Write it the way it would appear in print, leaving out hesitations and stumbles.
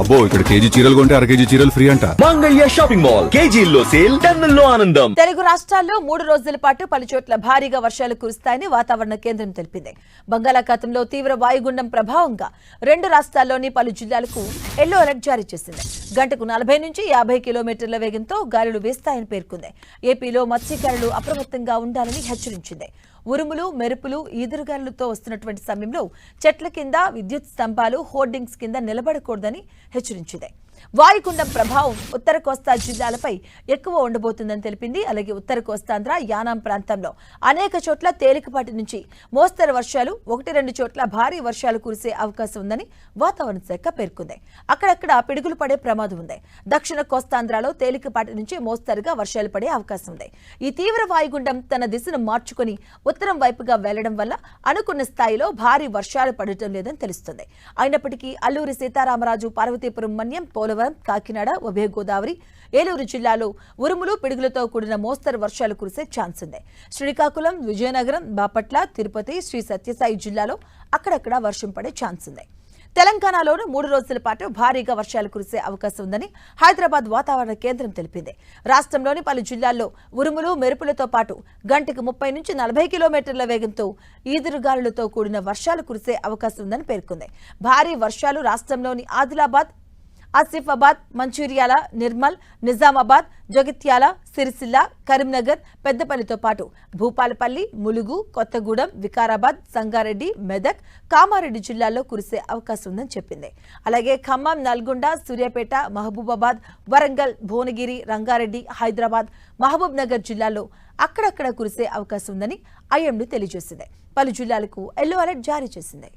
అబ్బో ఇక్కడ కేజీ చీరలు కొంటే అర కేజీ చీరలు ఫ్రీ అంట. మంగళ్య షాపింగ్ మాల్, కేజీల్లో సేల్, టన్నుల్లో ఆనందం. తెలుగు రాష్ట్రాల్లో 3 రోజుల పాటు పలు చోట్ల భారీగా వర్షాలు కురుస్తాయని వాతావరణ కేంద్రం తెలిపింది. బంగాళాఖాతంలో తీవ్ర వాయుగుండం ప్రభావంగా 2 రాష్ట్రాల్లోని పలు జిల్లాలకు ఎల్లో అలర్ట్ జారీ చేసింది. గంటకు 40 నుంచి 50 కిలోమీటర్ల వేగంతో గాలులు వీస్తాయని పేర్కొంది. ఏపీలో మత్స్యకారులు అప్రమత్తంగా ఉండాలని హెచ్చరించింది. ఉరుములు, మెరుపులు, ఈదురుగాలులతో వస్తున్నటువంటి సమయంలో చెట్ల కింద, విద్యుత్ స్తంభాలు, హోర్డింగ్స్ కింద నిలబడకూడదని హెచ్చరించింది. వాయుగుండం ప్రభావం ఉత్తర కోస్తా జిల్లాలపై ఎక్కువ ఉండబోతుందని తెలిపింది. అలాగే ఉత్తర కోస్తాంధ్ర, యానాం ప్రాంతంలో అనేక చోట్ల తేలికపాటి నుంచి మోస్తరు వర్షాలు, 1-2 చోట్ల భారీ వర్షాలు కురిసే అవకాశం ఉందని వాతావరణ శాఖ పేర్కొంది. అక్కడక్కడ పిడుగులు పడే ప్రమాదం ఉంది. దక్షిణ కోస్తాంధ్రలో తేలికపాటి నుంచి మోస్తరుగా వర్షాలు పడే అవకాశం ఉంది. ఈ తీవ్ర వాయుగుండం తన దిశను మార్చుకుని ఉత్తరం వైపుగా వెళ్లడం వల్ల అనుకున్న స్థాయిలో భారీ వర్షాలు పడటం లేదని తెలుస్తుంది. అయినప్పటికీ అల్లూరి సీతారామరాజు, పార్వతీపురం మన్యం, పోలవరం, కాకినాడ, ఉభయ గోదావరి, ఏలూరు జిల్లాలో ఉరుములు, పిడుగులతో కూడిన మోస్తరు వర్షాలు కురిసే ఛాన్స్ ఉంది. శ్రీకాకుళం, విజయనగరం, బాపట్ల, తిరుపతి, శ్రీ సత్యసాయి జిల్లాలో అక్కడక్కడ వర్షం పడే ఛాన్స్ ఉంది. తెలంగాణలోనూ 3 రోజుల పాటు భారీగా వర్షాలు కురిసే అవకాశం ఉందని హైదరాబాద్ వాతావరణ కేంద్రం తెలిపింది. రాష్ట్రంలోని పలు జిల్లాల్లో ఉరుములు, మెరుపులతో పాటు గంటకు 30 నుంచి 40 కిలోమీటర్ల వేగంతో ఈదురుగాలులతో కూడిన వర్షాలు కురిసే అవకాశం ఉందని పేర్కొంది. భారీ వర్షాలు రాష్ట్రంలోని ఆదిలాబాద్, ఆసిఫాబాద్, మంచిర్యాల, నిర్మల్, నిజామాబాద్, జగిత్యాల, సిరిసిల్ల, కరీంనగర్, పెద్దపల్లితో పాటు భూపాలపల్లి, ములుగు, కొత్తగూడెం, వికారాబాద్, సంగారెడ్డి, మెదక్, కామారెడ్డి జిల్లాల్లో కురిసే అవకాశం ఉందని చెప్పింది. అలాగే ఖమ్మం, నల్గొండ, సూర్యాపేట, మహబూబాబాద్, వరంగల్, భువనగిరి, రంగారెడ్డి, హైదరాబాద్, మహబూబ్ నగర్ జిల్లాల్లో అక్కడక్కడ కురిసే అవకాశం ఉందని ఐఎండీ తెలియజేసింది. పలు జిల్లాలకు ఎల్లో అలర్ట్ జారీ చేసింది.